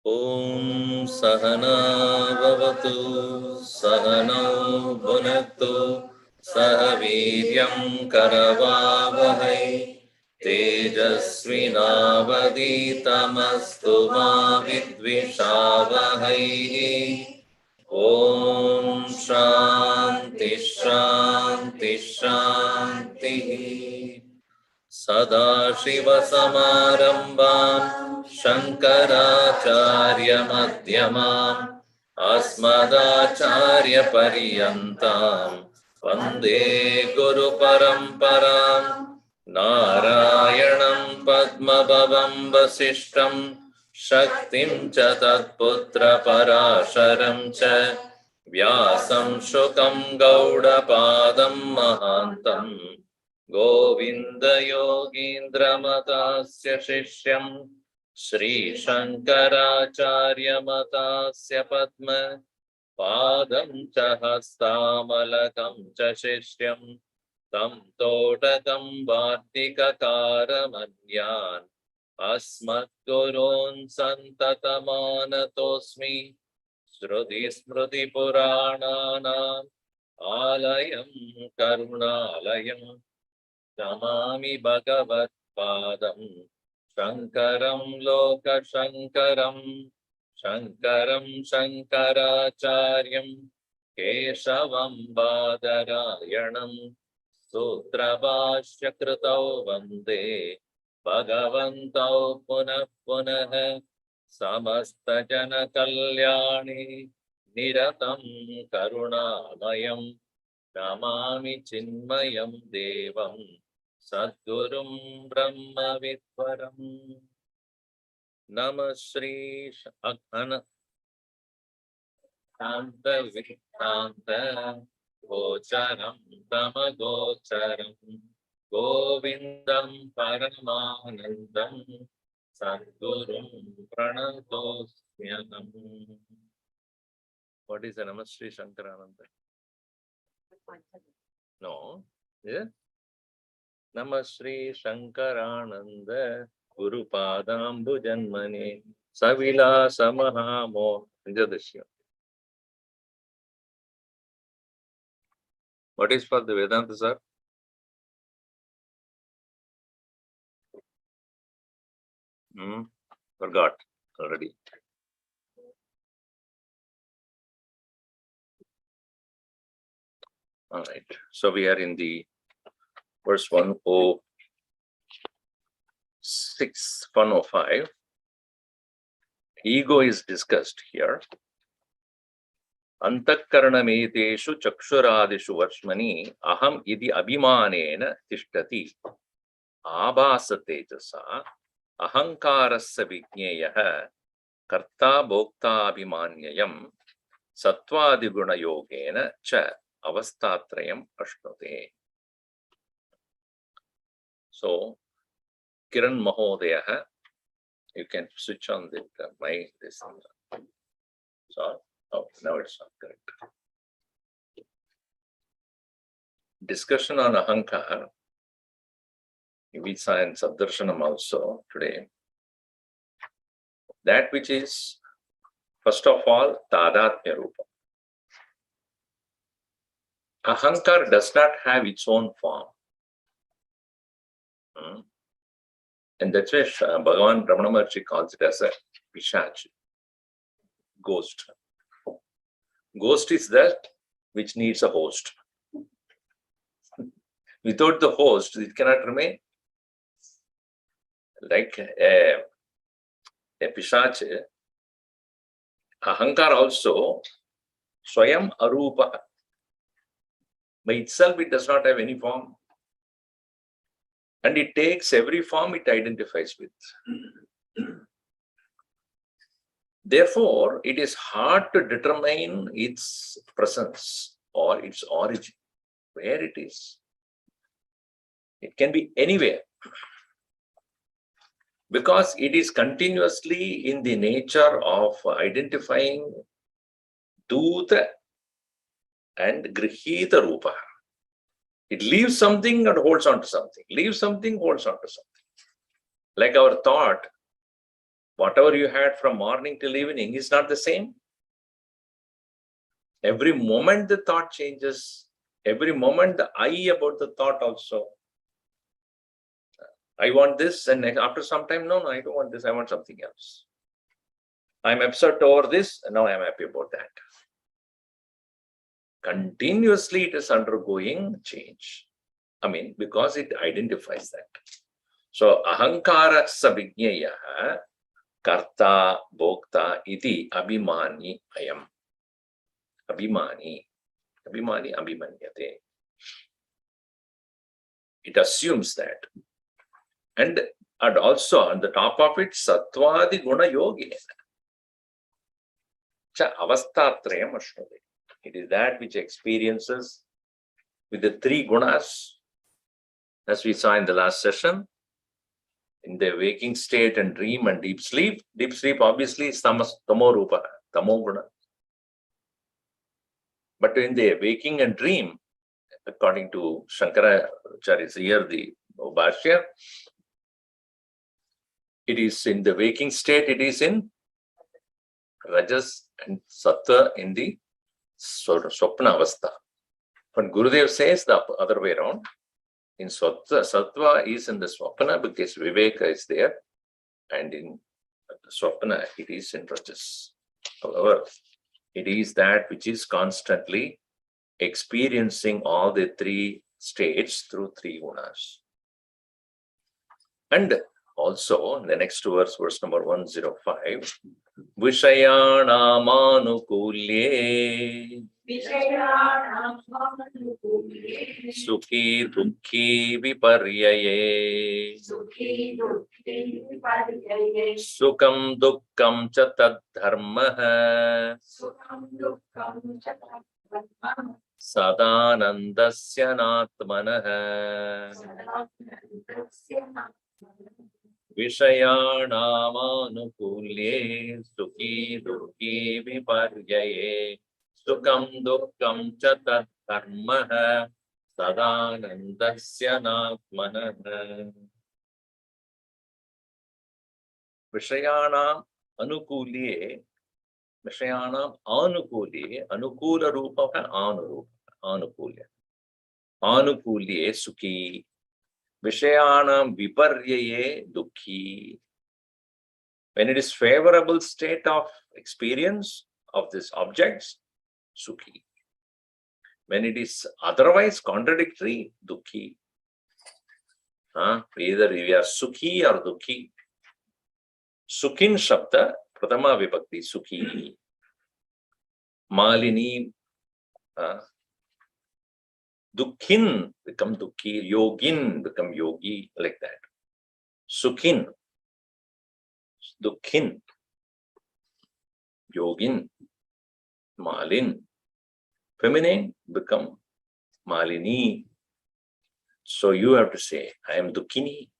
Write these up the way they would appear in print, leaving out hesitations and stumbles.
Om Sahana Bhavatu Sahano Bhunaktu Sahaviryam Karavavahai Tejasvinavaditamastu ma vidvishavahai. Om Shanti Shanti Shanti. Sadashivasamarambam Shankaracharya-madhyamam Asmadacharya-paryantam Vande Guru-paramparam Narayanam Padmabhavam Vasishtam Shaktim cha Tatputra-parasharam cha Vyasam Shukam Gaudapadam Mahantam Govinda Yogindra Matasya Shishyam Shri Shankaracharya Matasya Padma Padam cha Hastamalakam cha Shishyam Tam Todakam Vartikakaramanyan Asmat Gurun Santatamanatosmi Shruti Smruti Purananam Alayam Karunalayam Namami Bhagavat Padam Shankaram Loka Shankaram Shankaram Shankaracharyam Keshavam Badarayanam Sutrabhashya Kritau Vande Bhagavantau Punah Punah Samasta Jana Kalyani Niratam Karunamayam Namami Chinmayam Devam Sadgurum Brahma Vidvaram. Namah Shri Akhana Shanta Vikranta Gocharam Tamagocharam Govindam Paramanandam Sadgurum Pranatosmyanam. What is the Namah Shri Shankarananda? No. Yeah. Namah Shri Shankarananda Guru Padambu Janmani Savila Samahamo Jadashya. What is for the Vedanta, sir? Forgot already. All right. So we are in the verse 106, 105. Ego is discussed here. Antakkaranameteshu chakshuradishu varshmani aham idi abhimanena tishtati abhasatejasa ahankarasya vijñeyaha karta bhokta abhimanyayam sattvadiguna yogena cha avastatrayam ashnute. So Kiran Mahodaya, you can switch on the mic. So oh, now it's not correct. Discussion on Ahankar. We saw in Sabdarshanam also today. That which is, first of all, Tadatmya Rupa. Ahankar does not have its own form. And that's why Bhagavan Ramana Maharshi calls it as a Pishach, ghost. Ghost is that which needs a host. Without the host, it cannot remain. Like a Pishach, Ahankar also, Swayam Arupa. By itself, it does not have any form. And it takes every form it identifies with. Therefore, it is hard to determine its presence or its origin, where it is. It can be anywhere, because it is continuously in the nature of identifying Duta and Grihita Rupa. It leaves something and holds on to something, leaves something, holds on to something. Like our thought, whatever you had from morning till evening is not the same. Every moment the thought changes. Every moment the I about the thought also. I want this, and after some time, no, I don't want this, I want something else. I'm upset over this, and now I'm happy about that. Continuously it is undergoing change. I mean, because it identifies that. So, ahankara sabhijnaya karta bhokta iti abhimani ayam. Abhimani abhimanyate. It assumes that. And also on the top of it, sattvadi guna yogena. Cha avastatrayam ashnade. It is that which experiences with the three gunas, as we saw in the last session, in the waking state and dream and deep sleep. Deep sleep obviously is tamo rupa, tamo guna. But in the waking and dream, according to Shankaracharya's here, the Bhashya, it is in the waking state, it is in Rajas and Sattva in the Swapna Avastha. But Gurudev says the other way around. In Sattva is in the Swapna because Viveka is there, and in Swapna it is in Rajas. However, it is that which is constantly experiencing all the three states through three gunas. And also, in the next verse, verse number 105, Vishayanaamanukulye Sukhi Dukhi Viparyaye Sukam Dukkam Cha Tad Dharmah Sadanandasya Natmanah Vishayanaamanukulye Sukhi Dukhi Viparyaye Sukam Dukkam Cha Tad Dharmah Sadanandasya Natmanah. Vishayanam anukulye, Vishayanam anukulye, anukula rupa anurupa, anukulya. Anukulye sukhi, Vishayanam viparyaye dukhi. When it is favorable state of experience of these objects, sukhi. When it is otherwise contradictory, dukhi. Either we are sukhi or dukhi. Sukhin Shabda, Pratama Vibhakti, Sukhi. Malini, Dukhin become Dukhi, Yogin become Yogi, like that. Sukhin, Dukhin, Yogin, Malin. Feminine become Malini. So you have to say, I am Dukhini,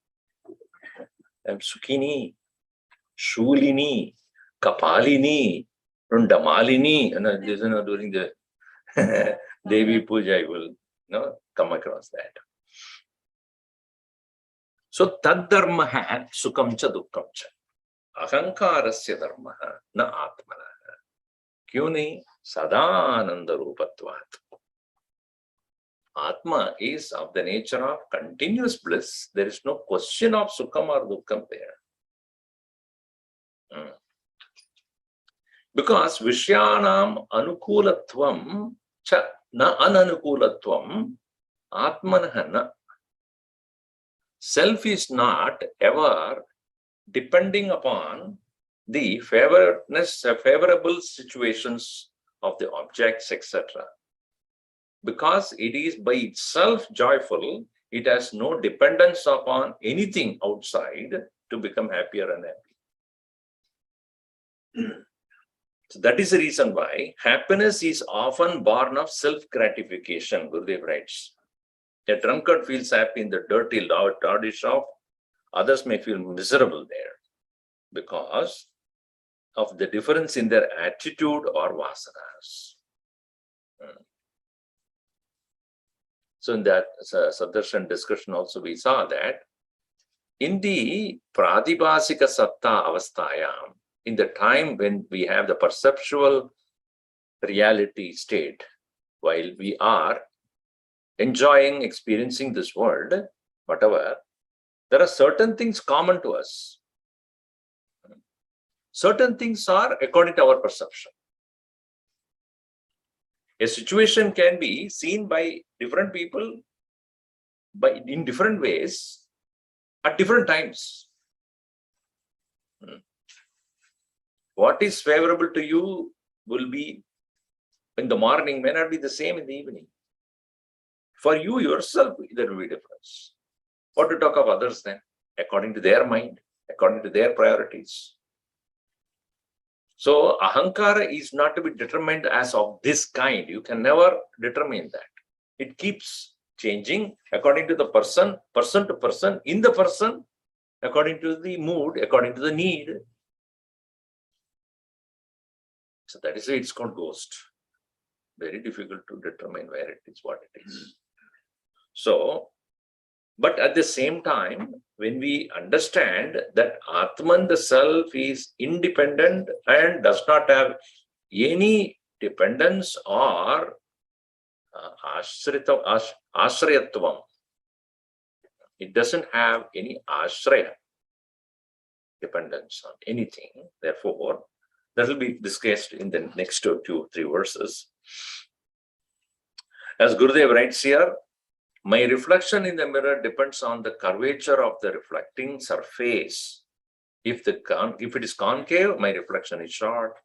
I am Sukhini, Shulini, Kapalini, Rundamalini. And this, during the Devi Puja, I will come across that. So tad dharma sukam cha dukkam cha. Ahankarasya dharma na atmana. Kyun nahi? Sadananda rupatvat. Atma is of the nature of continuous bliss. There is no question of sukham or dukkham there. Because Vishyanam anukulatvam cha na ananukulatvam atmanah. Self is not ever depending upon the favorable situations of the objects, etc. Because it is by itself joyful, it has no dependence upon anything outside to become happier and happy. So that is the reason why happiness is often born of self-gratification, Gurudev writes. A drunkard feels happy in the dirty, tawdy shop. Others may feel miserable there because of the difference in their attitude or vasanas. So in that Sadarshan discussion also we saw that in the Pradibhasika Satta Avasthayam, in the time when we have the perceptual reality state, while we are enjoying, experiencing this world, whatever, there are certain things common to us. Certain things are according to our perception. A situation can be seen by different people in different ways at different times. What is favorable to you will be in the morning, may not be the same in the evening. For you yourself, there will be difference. What to talk of others then? According to their mind, according to their priorities. So ahankara is not to be determined as of this kind. You can never determine that. It keeps changing according to the person to person, in the person, according to the mood, according to the need. So that is why it's called ghost. Very difficult to determine where it is, what it is. So, but at the same time, when we understand that Atman, the self, is independent and does not have any dependence or ashrayatvam, it doesn't have any ashraya, dependence on anything. Therefore, that will be discussed in the next 2 or 3 verses. As Gurudev writes here, my reflection in the mirror depends on the curvature of the reflecting surface. If it is concave, my reflection is short.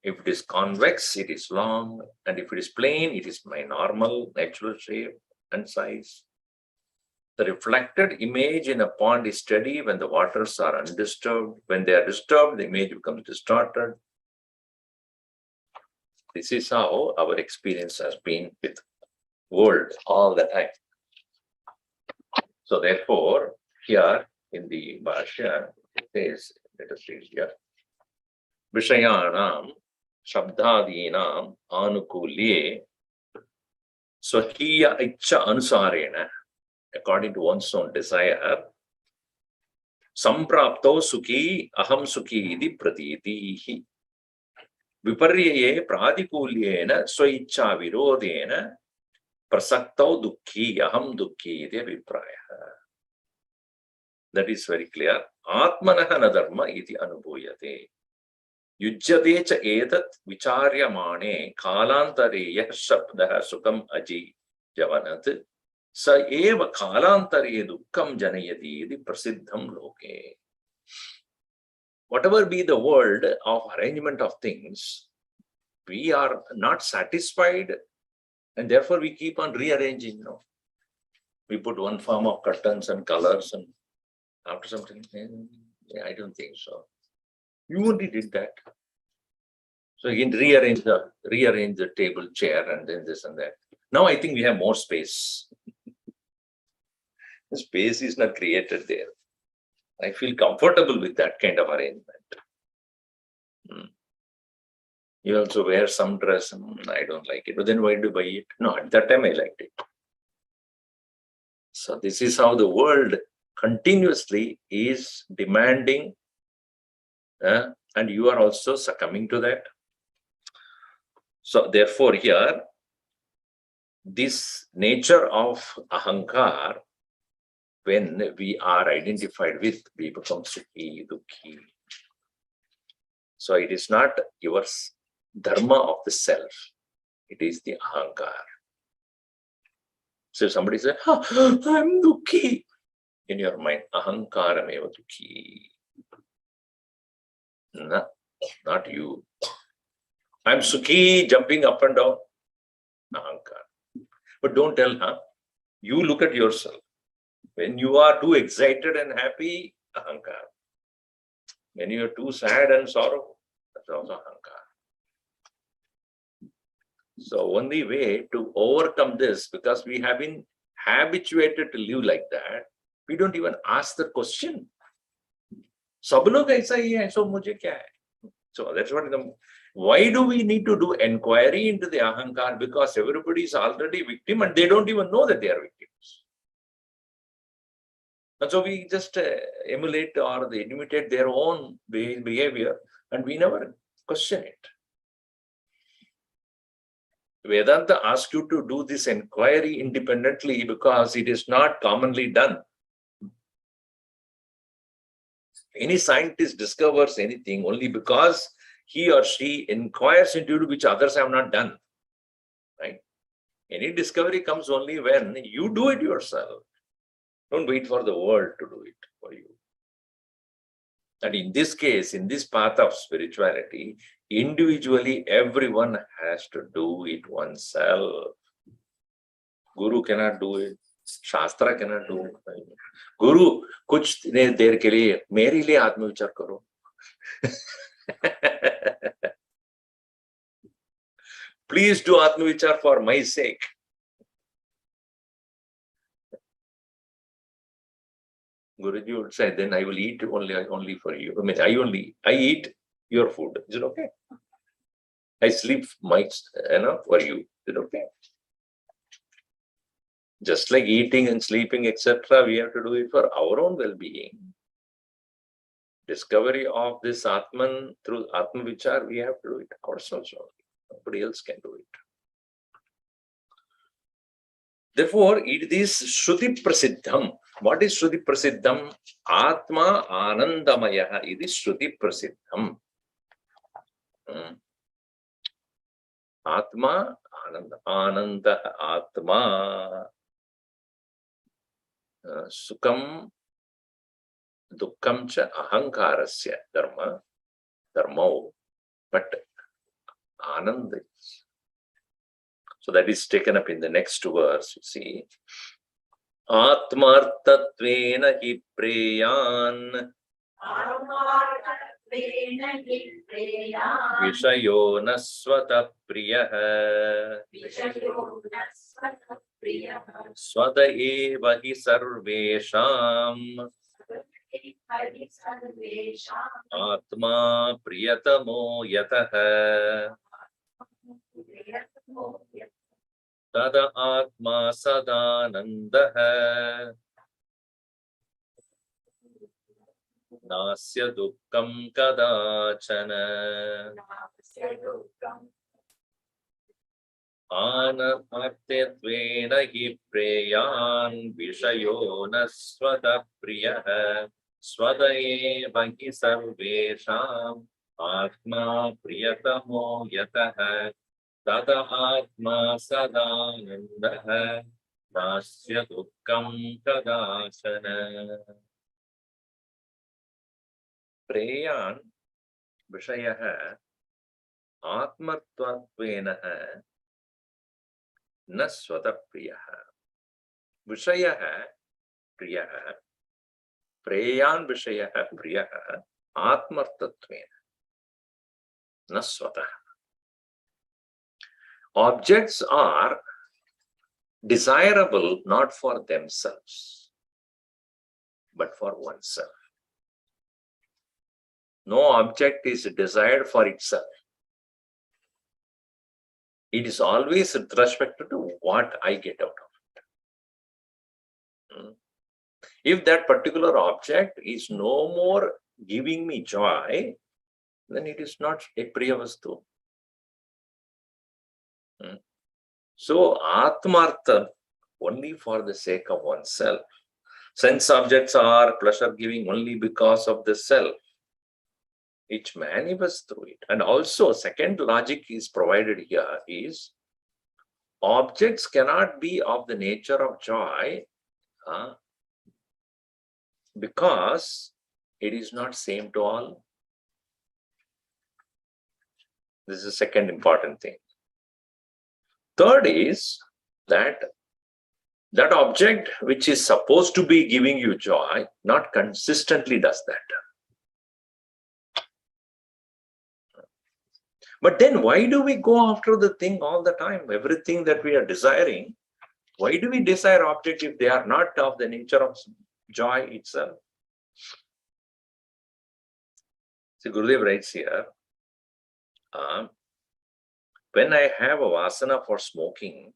If it is convex, it is long. And if it is plane, it is my normal, natural shape and size. The reflected image in a pond is steady when the waters are undisturbed. When they are disturbed, the image becomes distorted. This is how our experience has been with world all the time. So therefore, here in the Bhashya, it says, let us read here, Vishayanam Shabdadinam Anukulye Swakiya Icha Anusarena, according to one's own desire, Samprapto Sukhi Aham Sukhi Idi Pratitihi Viparyaye Pradikulyena Swaicha Virodena Prasaktau Dukhi Aham Dukhi Iti Vipraya. That is very clear. Atmanaha nadharma iti anubhuyate. Yujyate cha etat vicharyamane kalantareya shabdaha sukam aji javanat sa eva kalantare dukkham janayati iti prasiddham loke. Whatever be the world of arrangement of things, we are not satisfied and therefore we keep on rearranging. We put one form of curtains and colors and after something, I don't think so. You only did that. So again, rearrange the table, chair, and then this and that. Now I think we have more space. The space is not created there. I feel comfortable with that kind of arrangement. You also wear some dress, I don't like it. But then why do you buy it? No, at that time I liked it. So this is how the world continuously is demanding, and you are also succumbing to that. So therefore here, this nature of ahankar, when we are identified with, we become sukhi, dukhi. So it is not your dharma of the self, it is the ahankar. So if somebody says, I'm dukhi, in your mind, ahankaram eva dukhi. No, not you. I'm sukhi, jumping up and down, ahankar. But don't tell, you look at yourself. When you are too excited and happy, ahankar. When you are too sad and sorrowful, that's also ahankar. So only way to overcome this, because we have been habituated to live like that, we don't even ask the question. Sab log aisa hi hai, so mujhe kya hai? So that's what why do we need to do inquiry into the ahankar? Because everybody is already victim and they don't even know that they are victims. And so we just emulate or they imitate their own behavior and we never question it. Vedanta asks you to do this inquiry independently because it is not commonly done. Any scientist discovers anything only because he or she inquires into it which others have not done. Right? Any discovery comes only when you do it yourself. Don't wait for the world to do it for you. And in this case, in this path of spirituality, individually, everyone has to do it oneself. Guru cannot do it. Shastra cannot do it. Guru, कुछ देर के लिए मेरे लिए आत्मविचार करो. Please do आत्मविचार for my sake. Guruji would say, then I will eat only for you. I mean, I eat your food. Is it okay? I sleep enough for you. Is it okay? Just like eating and sleeping, etc., we have to do it for our own well-being. Discovery of this Atman through Atma Vichar, we have to do it ourselves only. Nobody else can do it. Therefore, it is Shruti Prasiddham. What is Shruti Prasiddham? Atma Anandamaya. It is Shruti Prasiddham. Atma Ananda Atma. Sukam Dukkam cha ahankarasya dharmo, but Ananda. So that is taken up in the next verse, you see. Atmartatvena hi preyan Vishayo nasvata priyah Swata eva hi sarvesham Atma priyatamo yatah Tada atma sadanandah Nasya dukkam kadachana Anamartetvena hi preyan Vishayo nasvata priyah Swata eva hi sarvesham Atma priyatamo yatah Tata atma sadanandah Nasya dukkam kadachana. Preyan Vishayaha Atmatvatvenaha Nasvata priyaha. Vishayaha priyaha. Preyan Vishayaha priyaha Atmartatvena Nasvata. Objects are desirable not for themselves, but for oneself. No object is desired for itself. It is always with respect to what I get out of it. If that particular object is no more giving me joy, then it is not a priya vastu. So, Atmartha only for the sake of oneself. Sense objects are pleasure giving only because of the self. It manifests through it. And also, second logic is provided here is objects cannot be of the nature of joy because it is not same to all. This is the second important thing. Third is that object which is supposed to be giving you joy not consistently does that. But then why do we go after the thing all the time? Everything that we are desiring, why do we desire objects if they are not of the nature of joy itself? So Gurudev writes here, when I have a vasana for smoking,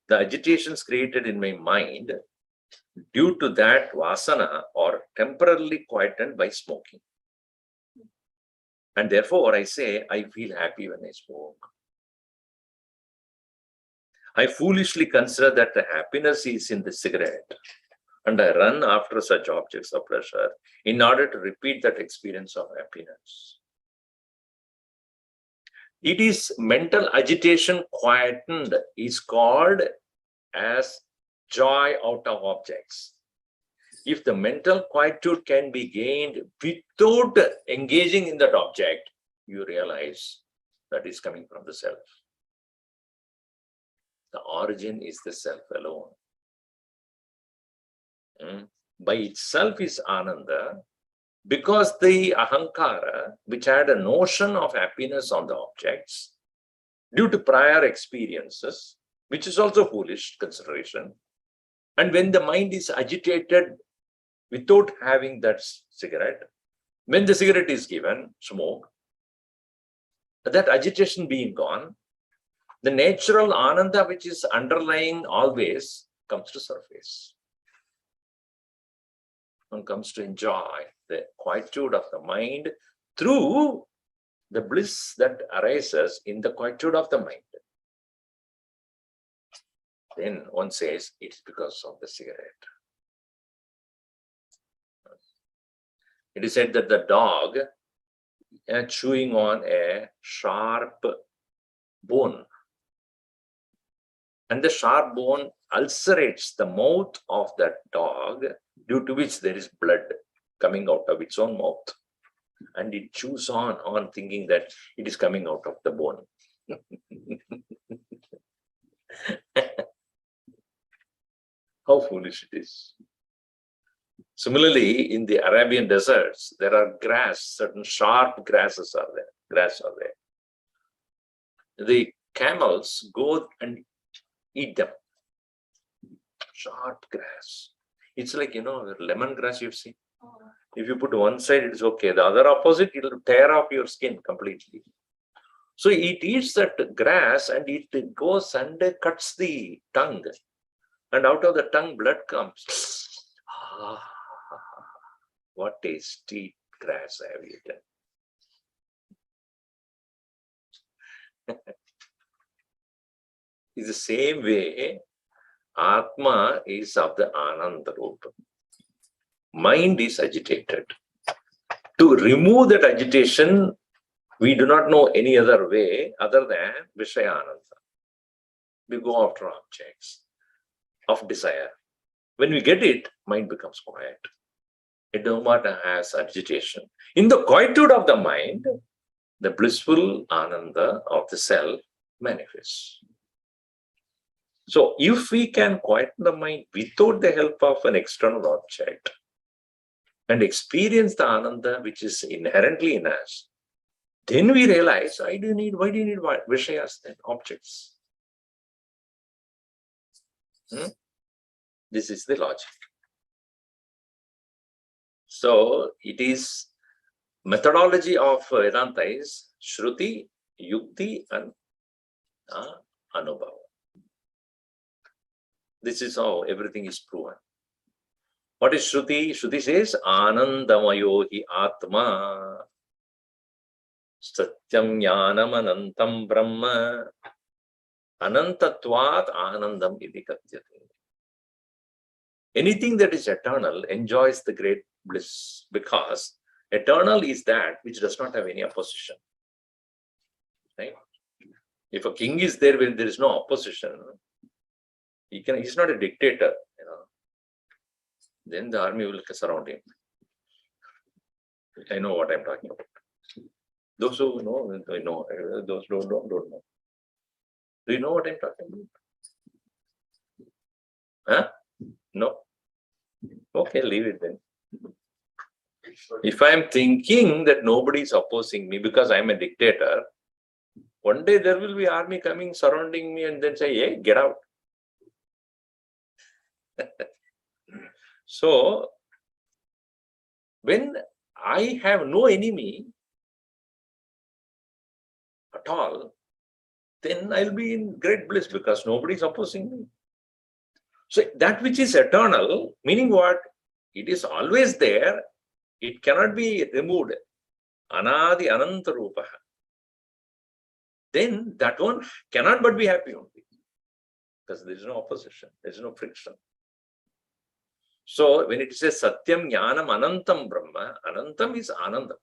the agitations created in my mind due to that vasana are temporarily quietened by smoking. And therefore, I say, I feel happy when I smoke. I foolishly consider that the happiness is in the cigarette, and I run after such objects of pleasure in order to repeat that experience of happiness. It is mental agitation quietened is called as joy out of objects. If the mental quietude can be gained without engaging in that object, you realize that is coming from the self. The origin is the self alone. By itself is Ananda, because the Ahankara, which had a notion of happiness on the objects, due to prior experiences, which is also foolish consideration, and when the mind is agitated without having that cigarette, when the cigarette is given, smoke, that agitation being gone, the natural Ananda which is underlying always comes to surface. One comes to enjoy the quietude of the mind through the bliss that arises in the quietude of the mind. Then one says it's because of the cigarette. It is said that the dog chewing on a sharp bone, and the sharp bone ulcerates the mouth of that dog, due to which there is blood coming out of its own mouth. And it chews on thinking that it is coming out of the bone. How foolish it is. Similarly, in the Arabian deserts, there are certain sharp grasses are there. The camels go and eat them. Sharp grass. It's like, lemongrass you've seen. If you put one side, it's okay. The other opposite, it will tear off your skin completely. So it eats that grass and it goes and cuts the tongue. And out of the tongue, blood comes. What tasty grass I have eaten. It's the same way, Atma is of the Ananda Rupa. Mind is agitated. To remove that agitation, we do not know any other way other than Vishayananda. We go after objects of desire. When we get it, mind becomes quiet. It no matter has agitation. In the quietude of the mind, the blissful Ananda of the self manifests. So if we can quieten the mind without the help of an external object and experience the Ananda which is inherently in us, then we realize, why do you need Vishayas then, objects? This is the logic. So it is methodology of Vedanta is Shruti, Yukti and Anubhava. This is how everything is proven. What is Shruti? Shruti says, Anandamayo hi Atma, Satyam Jnanam Anantam Brahma, Anantatvat anandam iti katyate. Anything that is eternal enjoys the great bliss, because eternal is that which does not have any opposition. Right? If a king is there when there is no opposition, he's not a dictator, then the army will surround him. I know what I'm talking about. Those who know, they know. Those who don't know. Do you know what I'm talking about? Huh? No? Okay, leave it then. If I'm thinking that nobody is opposing me because I'm a dictator, one day there will be army coming, surrounding me, and then say, hey, get out. So, when I have no enemy at all, then I'll be in great bliss because nobody is opposing me. So that which is eternal, meaning what? It is always there. It cannot be removed. Anadi ananta rupaha. Then that one cannot but be happy only, because there is no opposition, there is no friction. So when it says Satyam Jnanam Anantam Brahma, Anantam is Anandam.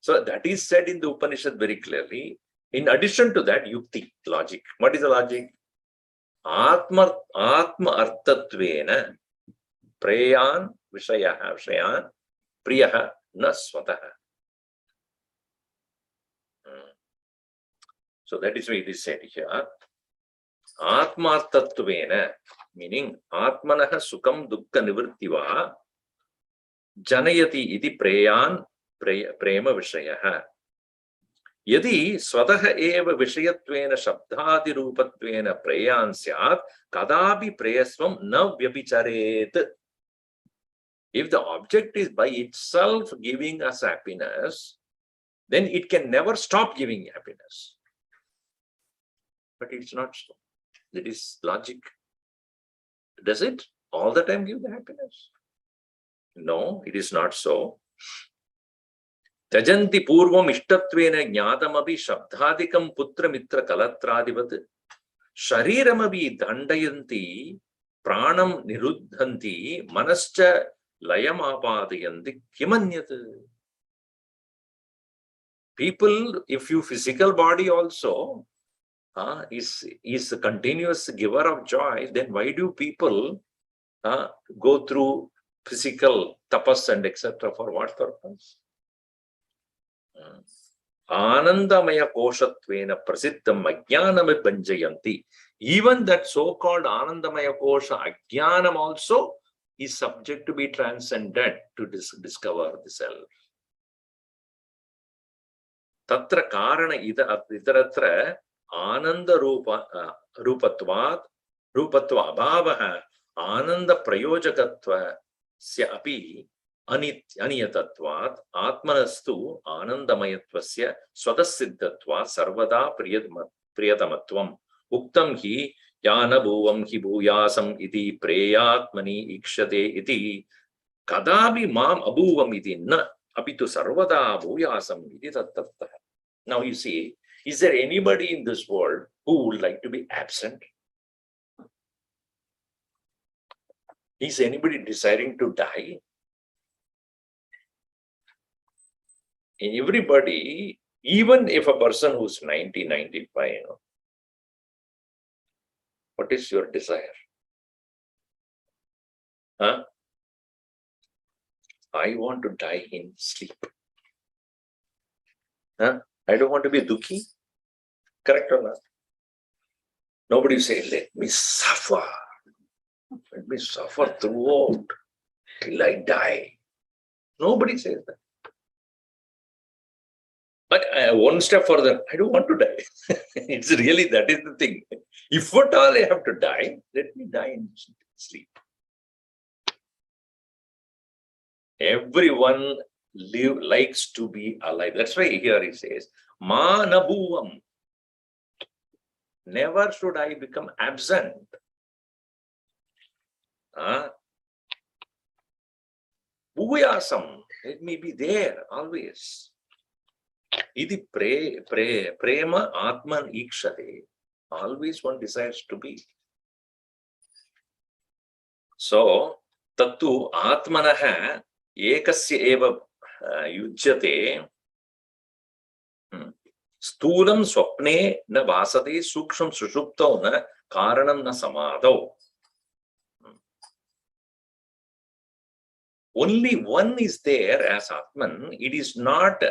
So that is said in the Upanishad very clearly. In addition to that, Yukti, logic. What is the logic? Atma artatvena preyan vishayan priyaha na swataha. So that is why it is said here. Atmartatvena, meaning Atmanaha Sukam Dukkha Nivrittiva Janayati iti preyan prema vishayaha. Yadi swataha eva vishayatvena shabdhadi rupatvena preyan syat kadapi preyasvam na vyabhicharet. If the object is by itself giving us happiness, then it can never stop giving happiness. But it's not so. That is logic. Does it all the time give the happiness? No, it is not so. Tajanti purvam ishtatvena jnatamabi shabdhadikam putra mitra kalatradivat shariramabi dandayanti pranam niruddhanti manascha layamapadayanti kimanyat. People, if you physical body also is a continuous giver of joy, then why do people go through physical tapas and etc. for what purpose? Anandamaya koshatvena prasiddham ajnanam banjayanti. Even that so-called Anandamaya kosha ajnanam also is subject to be transcended to discover the self. Tatra karana itaratra Ananda rupatva abhavaha ananda prayojakatva sya api aniyatatvat atmanastu anandamayatvasya swatasiddhatva sarvada priyatamatvam uktam hi yana bhuvam hi bhuyasam iti preyatmani ikshate iti kadabi mam abhuvam iti na apitu sarvada bhuyasam iti tattattah. Now you see, is there anybody in this world who would like to be absent? Is anybody desiring to die? Everybody, even if a person who's 90, 95, what is your desire? I want to die in sleep. I don't want to be dukhi. Correct or not? Nobody say, let me suffer. Let me suffer throughout till I die. Nobody says that. But one step further, I don't want to die. It's really, that is the thing. If at all I have to die, let me die in sleep. Everyone likes to be alive. That's why here he says, Ma nabhuvam. Never should I become absent. Bhuyasam. Let me be there always. Idi prema atman ikshate. Always one desires to be. So, tattu atmanaha ekasya eva yujyate. Sthulam swapne na vasate suksham sushuptau na karanam na samadau. Only one is there as Atman. It is not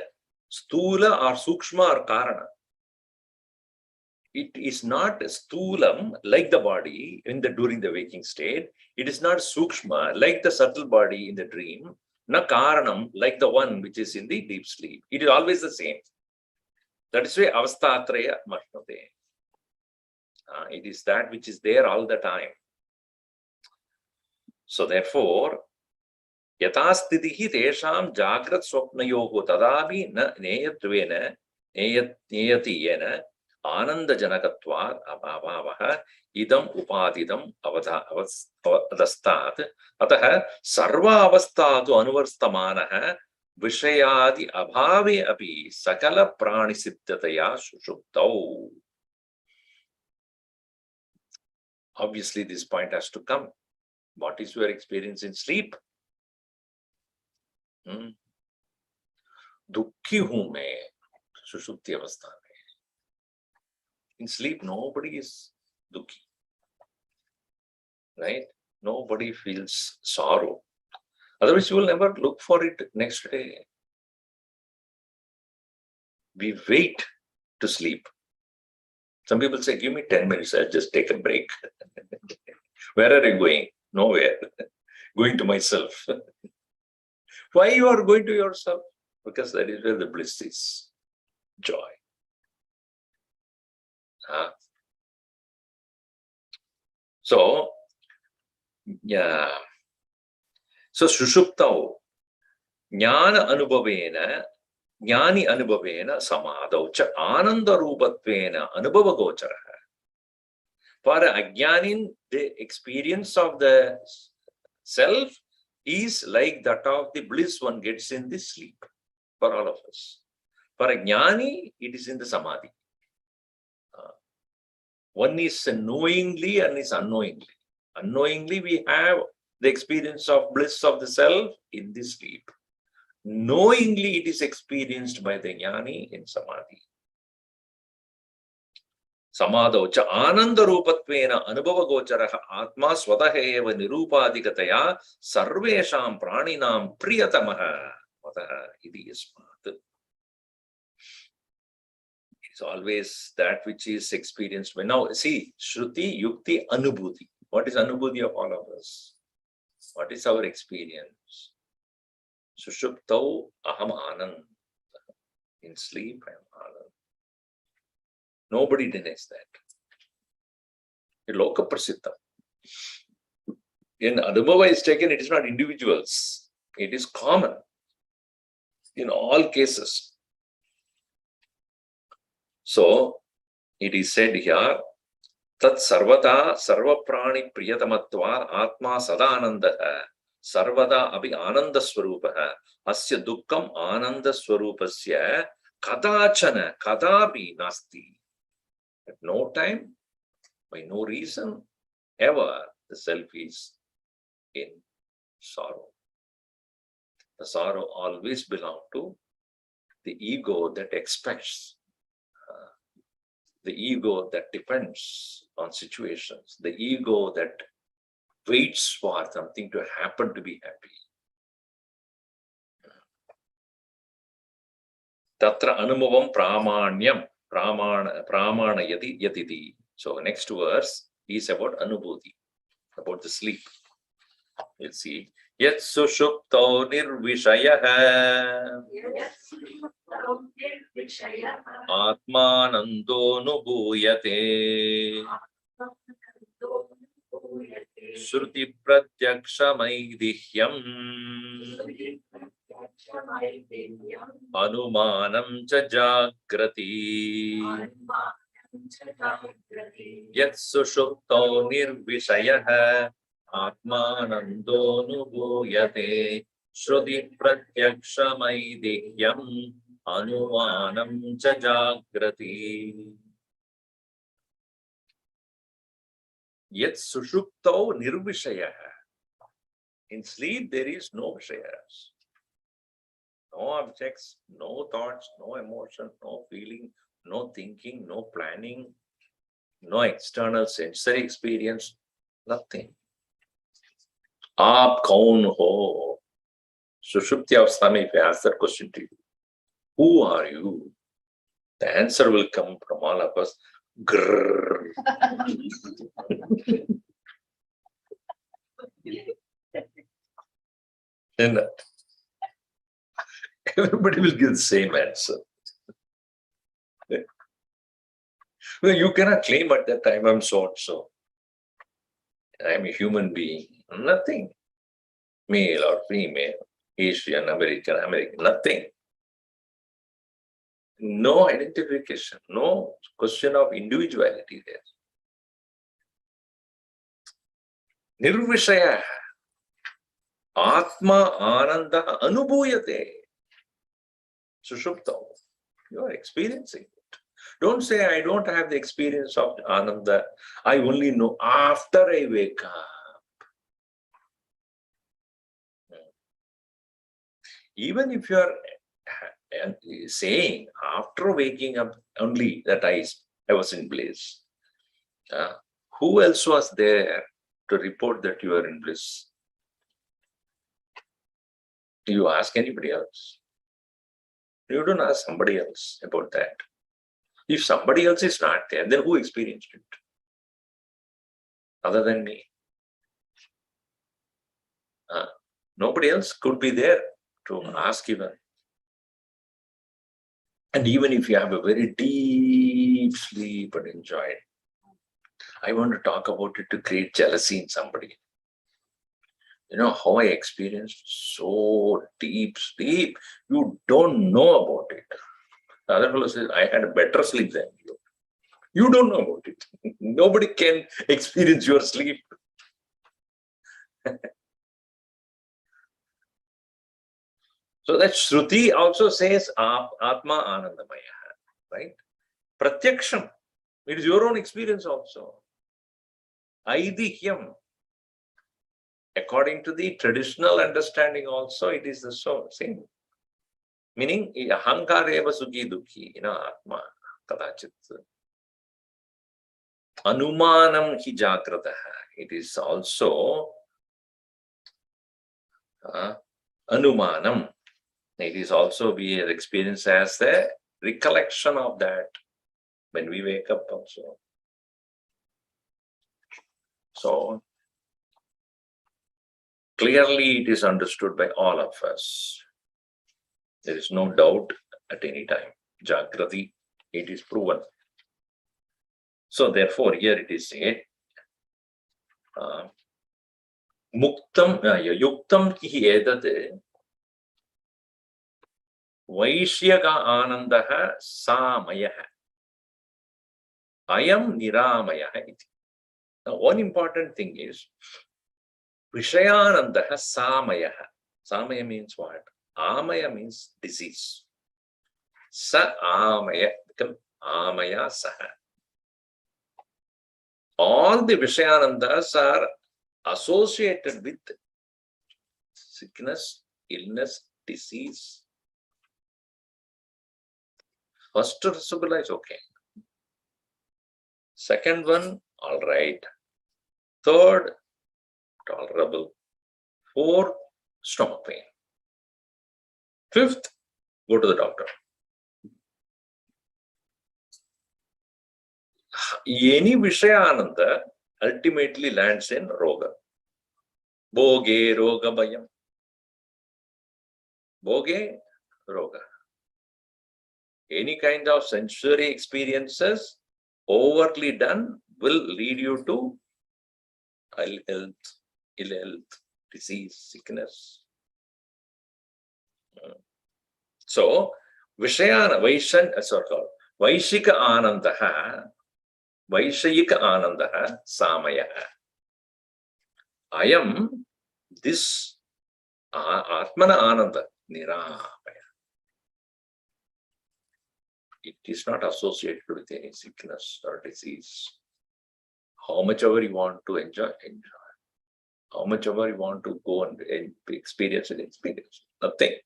sthula or sukshma or karana. It is not sthulam like the body during the waking state. It is not sukshma like the subtle body in the dream. Na karanam like the one which is in the deep sleep. It is always the same. That is why avasthatraya mashnate. It is that which is there all the time. So therefore, yatastitihi tesham jagrat swapnayoho tadavi na neyatvena neyatiyena ananda janakatvat abhavavaha idam upadidam avadastat atah sarva avasthatu anuvarstamanaha vishayadi abhave api sakala prani siddhataya sushuptau. Obviously, this point has to come. What is your experience in sleep? Dukhi hu main sushupti avastha mein. In sleep, nobody is dukhi. Right? Nobody feels sorrow. Otherwise, you will never look for it next day. We wait to sleep. Some people say, give me 10 minutes, I'll just take a break. Where are you going? Nowhere. Going to myself. Why you are going to yourself? Because that is where the bliss is. Joy. So, yeah. So, Sushuptau, Jnana Anubhavena, Jnani Anubhavena, Samadau, cha Ananda Rupatvena, Anubhava Gocharaha. For Ajnanin, the experience of the self is like that of the bliss one gets in the sleep for all of us. For Ajnani, it is in the Samadhi. One is knowingly and is unknowingly. Unknowingly, we have the experience of bliss of the self in the sleep. Knowingly, it is experienced by the jnani in Samadhi. Samadho cha ananda rupatvena anubhava gocharaha atma swataha eva nirupadikataya sarvesham praninam priyatamaha vataha iti yasmat. It is always that which is experienced by. Now, see, Shruti, Yukti, Anubhuti. What is Anubhuti of all of us? What is our experience? Sushuptau aham anand. In sleep, I am anand. Nobody denies that. Loka prasiddha. In Anubhava is taken, it is not individuals. It is common in all cases. So, it is said here, Tat sarvata sarva prani priyatamatva atma sadanandaha sarvada abhi ananda swarupaha asya dukkam ananda swarupasya kadachana kadapi nasti. At no time, by no reason, ever the self is in sorrow. The sorrow always belongs to the ego that expects, the ego that depends on situations, the ego that waits for something to happen to be happy. Tatra anubhavam pramanyam pramanayati yatiti. So next verse is about anubhuti, about the sleep. We'll see. Yat sushupto nirvishayaha atmanando nubhuyate shruti pratyakshamaidihyam anumanam cha jagrati. Yat sushupto nirvishayaha atmanando nubhuyate shruti pratyakshamaidihyam Anumanam cha jagrati. Yet sushuptau nirvishaya. In sleep, there is no vishayas. No objects, no thoughts, no emotion, no feeling, no thinking, no planning, no external sensory experience, nothing. Aap kaun ho? Sushupti avastha, if I ask that question to you, who are you? The answer will come from all of us. Grrr. And everybody will give the same answer. Well, you cannot claim at that time, I'm so and so. I'm a human being. Nothing. Male or female, Asian, American, nothing. No identification, no question of individuality there. Nirvishaya. Atma ananda anubhuyate. Sushupta. You are experiencing it. Don't say, I don't have the experience of ananda. I only know after I wake up. Even if you are saying after waking up only that I was in bliss, who else was there to report that you are in bliss? Do you ask anybody else? You don't ask somebody else about that. If somebody else is not there, then who experienced it? Other than me. Nobody else could be there to ask even. And even if you have a very deep sleep and enjoy it, I want to talk about it to create jealousy in somebody. You know how I experienced so deep sleep, you don't know about it. The other fellow says, I had a better sleep than you. You don't know about it. Nobody can experience your sleep. So that Shruti also says Atma Anandamaya, right? Pratyaksham, it is your own experience also. Aidihyam, according to the traditional understanding also, it is the same. Meaning, ahankareva sukhi dukhi, Atma, kadachit. Anumanam hi jagrataha. It is also anumanam. It is also we experience as the recollection of that when we wake up also. So clearly it is understood by all of us. There is no doubt at any time. Jagrati, it is proven. So therefore here it is said, muktam yuktam ki edat vaishyaka anandaha samayaha ayam niramayaha iti. Now one important thing is vishayanandaha samayaha. Samaya means what? Amaya means disease. Sa amaya become amaya saha. All the vishayanandas are associated with sickness, illness, disease. First reciprocal is okay. Second one, all right. Third, tolerable. Fourth, stomach pain. Fifth, go to the doctor. Any Vishayananda ultimately lands in Roga. Bhoge Roga Bhayam. Bhoge Roga. Any kind of sensory experiences overtly done will lead you to ill health, disease, sickness. So, Vishayana, Vaishika Anandaha, Vaishayika Anandaha, Samayaha. I am this Atmana Ananda, Niramaya. It is not associated with any sickness or disease. How much ever you want to enjoy. How much ever you want to go and experience it, experience. Nothing.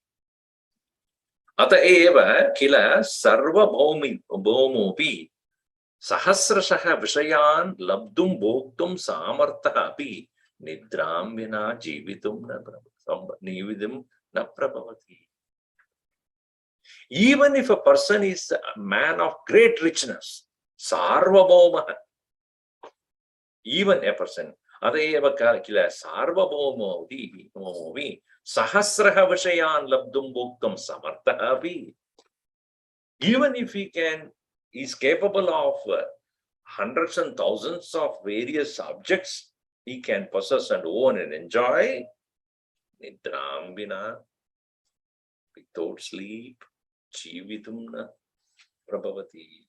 Ata eva kila sarva bhaumopi sahasrashaha vishayan labdum bhoktum samartha api nidram vina jivitum na prabhavati. Even if a person is a man of great richness, sarvabhauma, even a person, adeva kila sarvabhaumovi sahasraha vishayan labdum bhoktum samartha api. Even if he is capable of hundreds and thousands of various objects he can possess and own and enjoy, nidram vina, without sleep, jivitum na prabhavati.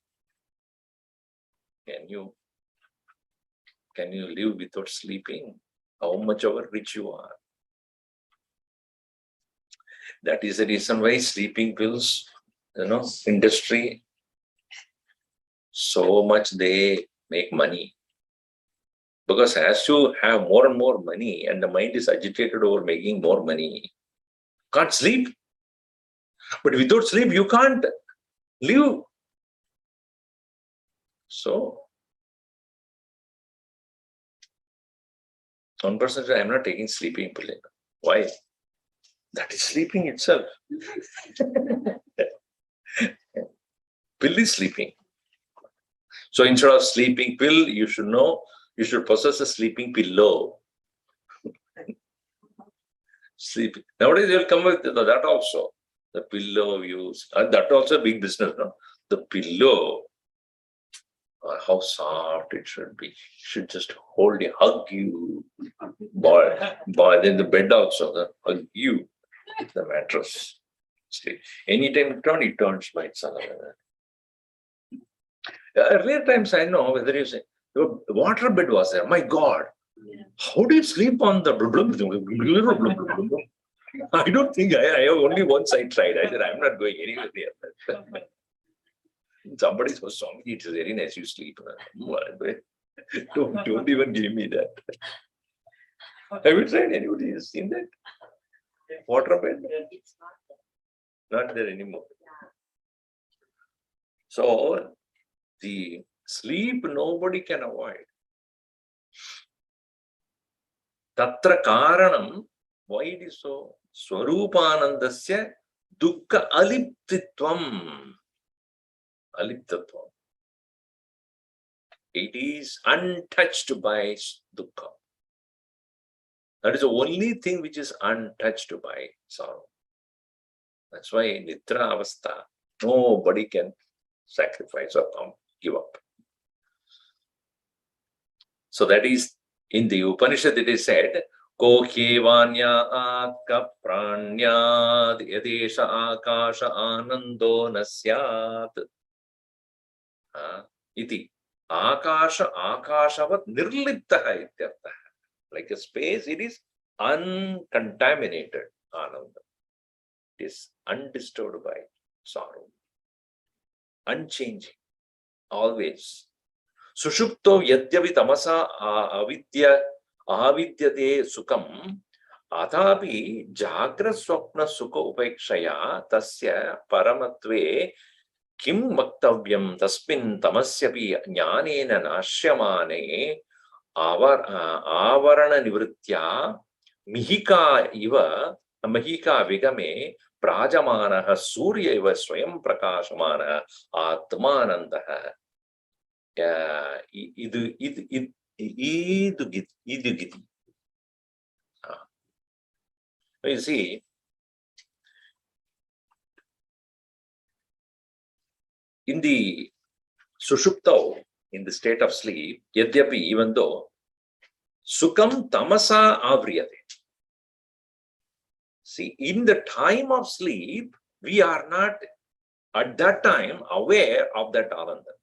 Can you live without sleeping? How much ever rich you are. That is the reason why sleeping pills, industry, so much they make money. Because as you have more and more money and the mind is agitated over making more money, can't sleep. But without sleep, you can't live. So, one person said, I'm not taking sleeping pill. Why? That is sleeping itself. Pill is sleeping. So instead of sleeping pill, you should know, you should possess a sleeping pillow. Sleeping. Nowadays they will come with that also. The pillow use. That also a big business, no? The pillow. How soft it should be. It should just hold you, hug you. Boy, then the bed also, hug you. The mattress. See, anytime it turns by itself. Earlier times, I know whether you say, the water bed was there. My God, how do you sleep on the? I don't think I have only once I tried. I said, I'm not going anywhere near that. Somebody was telling me, it's very nice you sleep. Don't even give me that. Have you tried? Anybody has seen that? Water bed? It's not there anymore. So, the sleep nobody can avoid. Tatra karanam, why it is so? Swarupanandasya dukkha aliptitvam. Aliptatvam. It is untouched by dukkha. That is the only thing which is untouched by sorrow. That's why in Nitra Avastha, nobody can sacrifice or give up. So that is in the Upanishad it is said, Kohyevanya atka pranyad yadesha akasha anando nasyat. Iti. Akasha akashavat nirliptaha ityartha. Like a space, it is uncontaminated ananda. It is undisturbed by sorrow. Unchanging. Always. Sushupto yadyavi tamasa avidyate sukam athapi jagra swapna sukha upekshaya tasya paramatve kim vaktavyam tasmin tamasyapi jnanena nashyamane avarana nivritya mihika iva mahika vigame prajamanaha surya iva swayam prakashamana atmanandaha. Idu giti. You see, in the sushupta, in the state of sleep, yadyapi, even though sukam tamasa avriyate. See, in the time of sleep, we are not at that time aware of that ananda.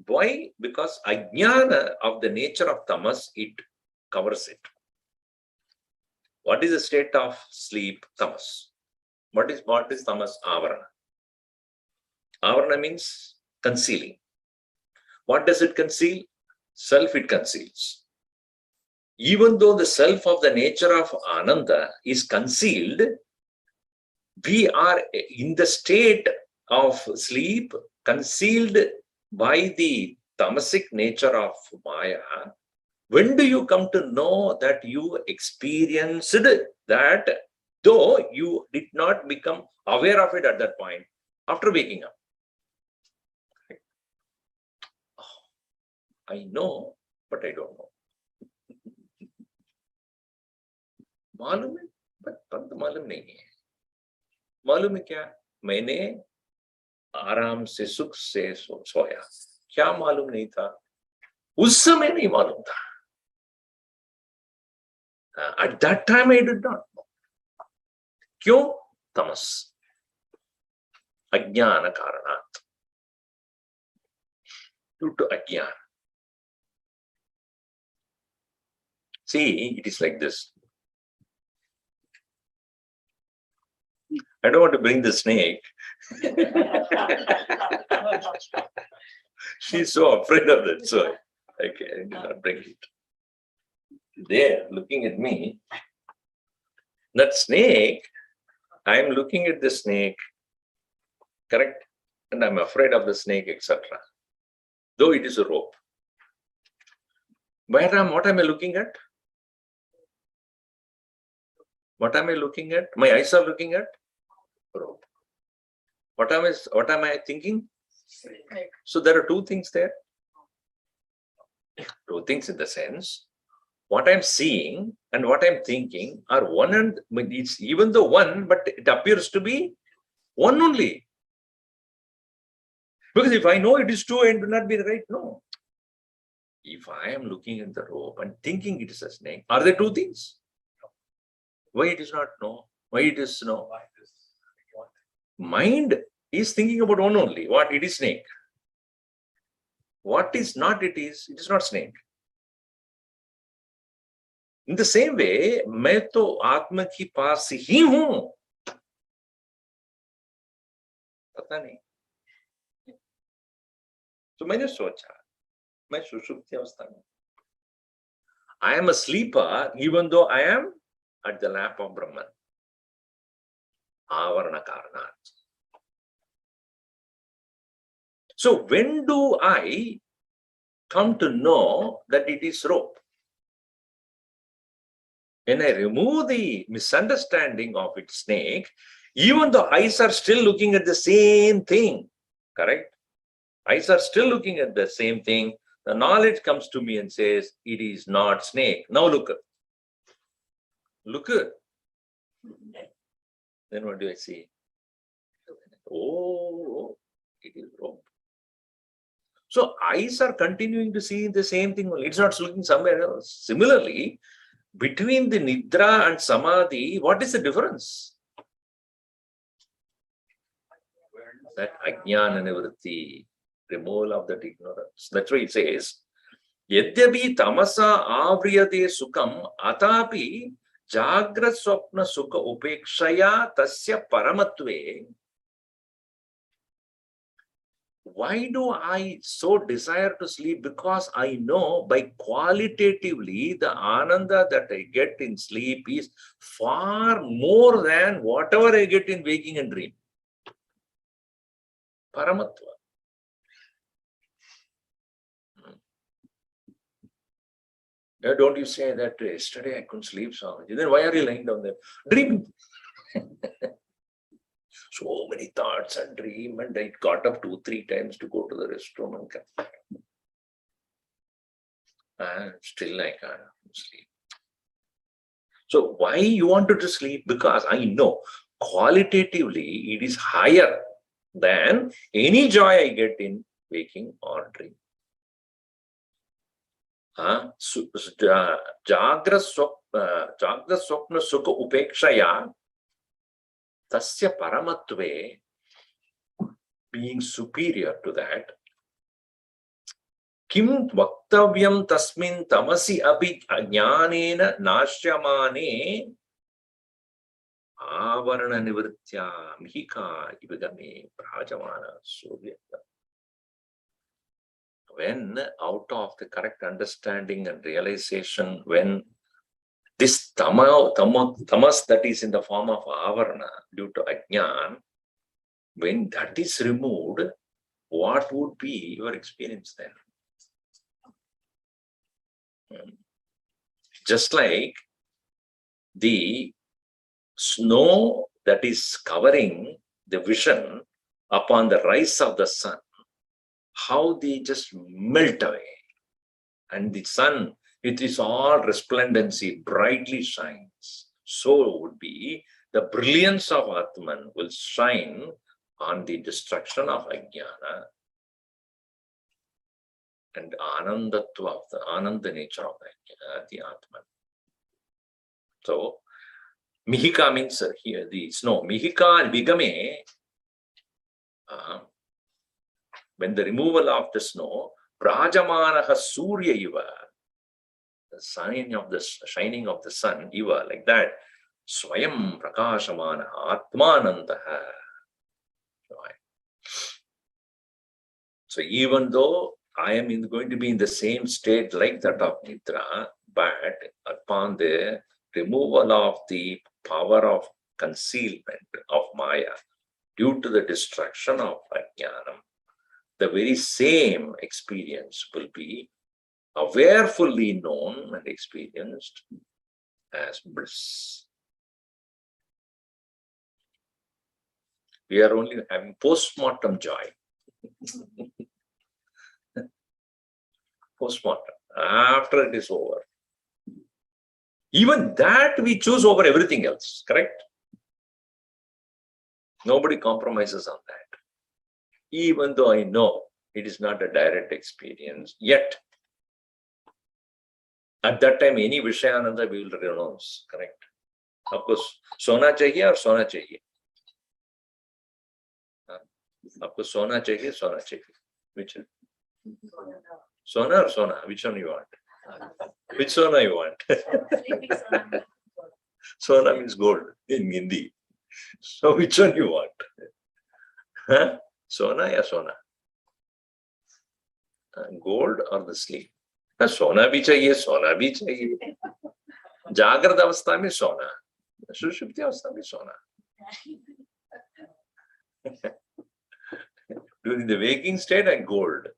Why? Because ajnana of the nature of tamas, it covers it. What is the state of sleep? Tamas. What is tamas? Avarana. Avarana means concealing. What does it conceal? Self it conceals. Even though the self of the nature of Ananda is concealed, we are in the state of sleep, concealed by the tamasic nature of Maya. When do you come to know that you experienced that, though you did not become aware of it at that point? After waking up. Oh, I know, but I don't know. मालूम है, पर मालूम नहीं है. मालूम है क्या? मैंने आराम से सुख से सोया. क्या मालूम नहीं था? उस समय नहीं मालूम था. At that time I did not know. क्यों? तमस, अज्ञान कारणात्. Due to अज्ञान. See, it is like this. I don't want to bring the snake. She's so afraid of that, so I did not bring it. There, looking at me, that snake, I'm looking at the snake, correct? And I'm afraid of the snake, etc. Though it is a rope. What am I looking at? What am I looking at? My eyes are looking at rope. What am I thinking? So there are two things there. Two things in the sense, what I'm seeing and what I'm thinking are one, and it's even though one, but it appears to be one only. Because if I know it is two and do not be right, no. If I am looking at the rope and thinking it is a snake, are there two things? Why it is not no? Why it is no? Mind is thinking about one only. What? It is snake. What is not it is not snake. In the same way, मैं तो आत्मा की पास ही हूं. पता नहीं. तो मैंने सोचा, मैं सुषुप्ति अवस्था में. I am a sleeper even though I am at the lap of Brahman. Avarana karanat. So when do I come to know that it is rope? When I remove the misunderstanding of its snake, even the eyes are still looking at the same thing, correct? Eyes are still looking at the same thing. The knowledge comes to me and says, it is not snake. Now look. Look. Then what do I see? Oh, it is rope. So eyes are continuing to see the same thing. It's not looking somewhere else. Similarly, between the Nidra and Samadhi, what is the difference? That Ajnana Nivritti, removal of that ignorance. That's why it says, Yadyapi tamasa avriyate sukham atapi jagra swapna sukha upekshaya tasya paramatve. Why do I so desire to sleep? Because I know by qualitatively the ananda that I get in sleep is far more than whatever I get in waking and dream. Paramatva. Don't you say that yesterday I couldn't sleep, Swamiji? Then why are you lying down there? Dreaming. So many thoughts and dream, and I got up 2-3 times to go to the restroom and come back. And still I can't sleep. So why you wanted to sleep? Because I know qualitatively it is higher than any joy I get in waking or dream. Jagra swapna sukha upekshaya tasya paramatve, being superior to that. Kim vaktavyam tasmin tamasi abhi ajnanena nashyamane Avarana nivritya mihika ivagame prajamana surya. When out of the correct understanding and realization, when this tamas that is in the form of avarana due to ajnan, when that is removed, what would be your experience then? Just like the snow that is covering the vision upon the rise of the sun, how they just melt away. And the sun, it is all resplendency, brightly shines. So would be the brilliance of Atman will shine on the destruction of Ajnana and Anandatva of the Ananda nature of the Atman. So, Mihika means here the snow. Mihika and Vigame, when the removal of the snow, Prajamanaha Surya Iva, the shining of the sun, Iva, like that, Swayam Prakashamana Atmanantaha. So even though I am going to be in the same state like that of Nidra, but upon the removal of the power of concealment of Maya due to the destruction of Ajnanam, the very same experience will be awarefully known and experienced as bliss. We are only having post-mortem joy. Post-mortem, after it is over. Even that we choose over everything else, correct? Nobody compromises on that. Even though I know it is not a direct experience, yet at that time, any Vishayananda we will renounce, correct? Of course, Sona chahiye or Sona chahiye? Of course, Sona chahiye, Sona chahiye. Which one? Sona or Sona? Which one you want? Which Sona you want? Sona means gold in Hindi. So which one you want? Huh? Sona or Sona? Gold or the sleep? सोना भी चाहिए, सोना भी चाहिए. जागृत अवस्था में सोना, सुषुप्ति अवस्था में सोना. During the waking state and gold.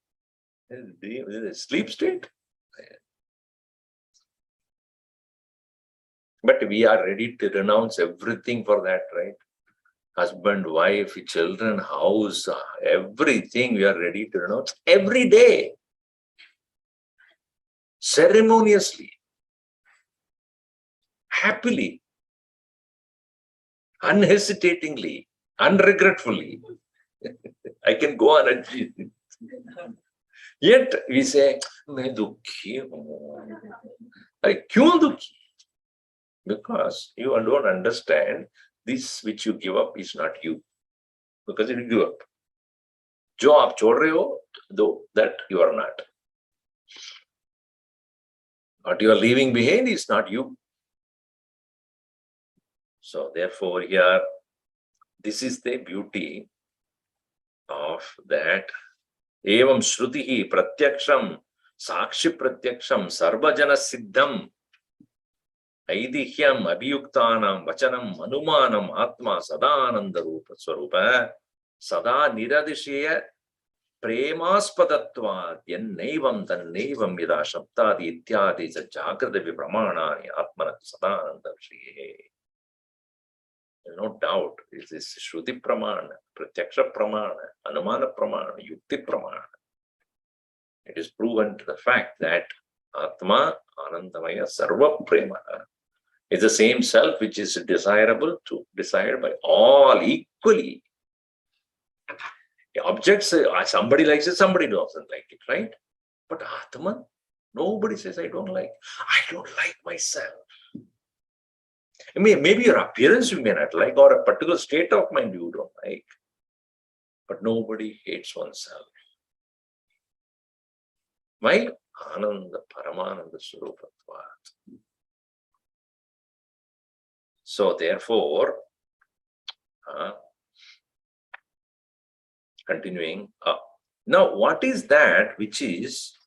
The sleep state. But we are ready to renounce everything for that, right? Husband, wife, children, house, everything we are ready to renounce every day. Ceremoniously, happily, unhesitatingly, unregretfully. I can go on and yet we say, "Main dukhi hu." Like, kyun dukhi? Because you don't understand this which you give up is not you. Because you give up. Jo aap chhod rahe ho, though that you are not. What you are leaving behind is not you. So therefore here, this is the beauty of that. Evam Shrutihi Pratyaksham Sakshi Pratyaksham Sarvajana Siddham Aidihyam Abhiyuktanam Vachanam Manumanam Atma Sadananda Rupa Swarupa Sada Niradishya Premaspadatva Yennaivam Tannaivam Yada Shabdadi Ityadi Jagrada Vipramana Atmana Sadananda Shriye. No doubt, it is Shruti Pramana, Pratyaksha Pramana, Anumana Pramana, Yukti Pramana. It is proven to the fact that Atma, Anandamaya, Sarva Prema is the same self which is desirable to desired by all equally. The objects, somebody likes it, somebody doesn't like it, right? But Atman, nobody says, I don't like myself. I mean, maybe your appearance you may not like, or a particular state of mind you don't like. But nobody hates oneself. Why? Ananda, Paramananda, Surupatvat. So therefore, Continuing. Now, what is that which is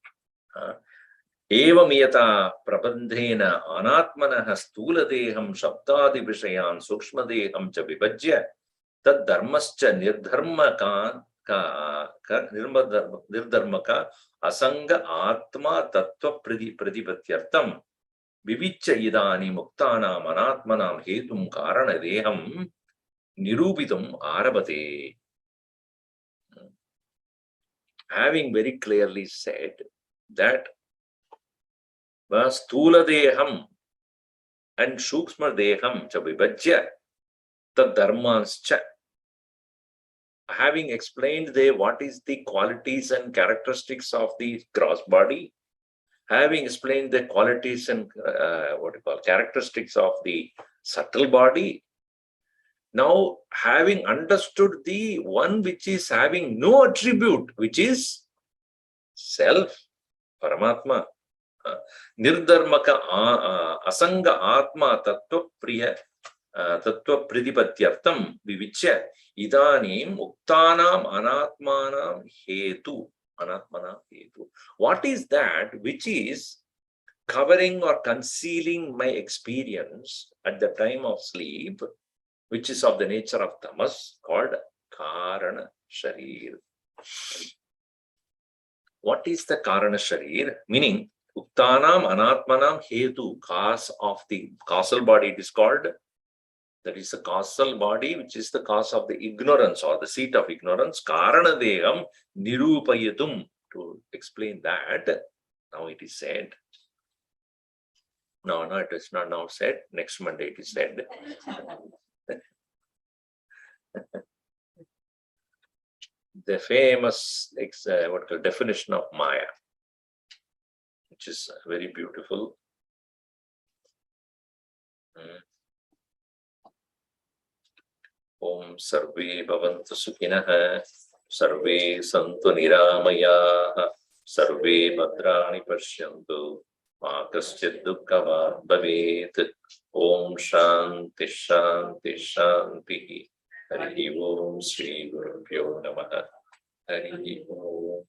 Evamiyata prabandhena anatmanah sthuladeham shabdadi vishayan sukshmadeham cha vibhajya tad dharmascha nirdharmaka asanga atma tattva pradipatyartam vivichya idani muktanam anatmanam hetum karana deham nirubitum arabate. Having very clearly said that Sthula deham and Shukshma deham cha vibhajya tad dharmanscha. Having explained there what is the qualities and characteristics of the gross body, having explained the qualities and characteristics of the subtle body, now having understood the one which is having no attribute, which is self, Paramatma, Nirdharmaka asanga atma tattva pradipatyartam vivichya idanim uktanam anatmanam hetu. What is that which is covering or concealing my experience at the time of sleep, which is of the nature of tamas, called Karana Sharir? What is the Karana Sharir? Meaning, Uktanam Anatmanam Hetu, cause of the causal body, it is called. That is the causal body, which is the cause of the ignorance or the seat of ignorance. Karana Deham Nirupayatum. To explain that, now it is said. No, it is not now said. Next Monday it is said. The famous definition of Maya, which is very beautiful. Om Sarve Bhavantu Sukhinah, Sarve Santu Niramayah, Sarve Bhadrani Pashyantu, Ma Kaschid Dukkha Bhavet. Om Shanti Shanti Shanti. Hari Om Shri Gurubhyo Namaha. Hari Om.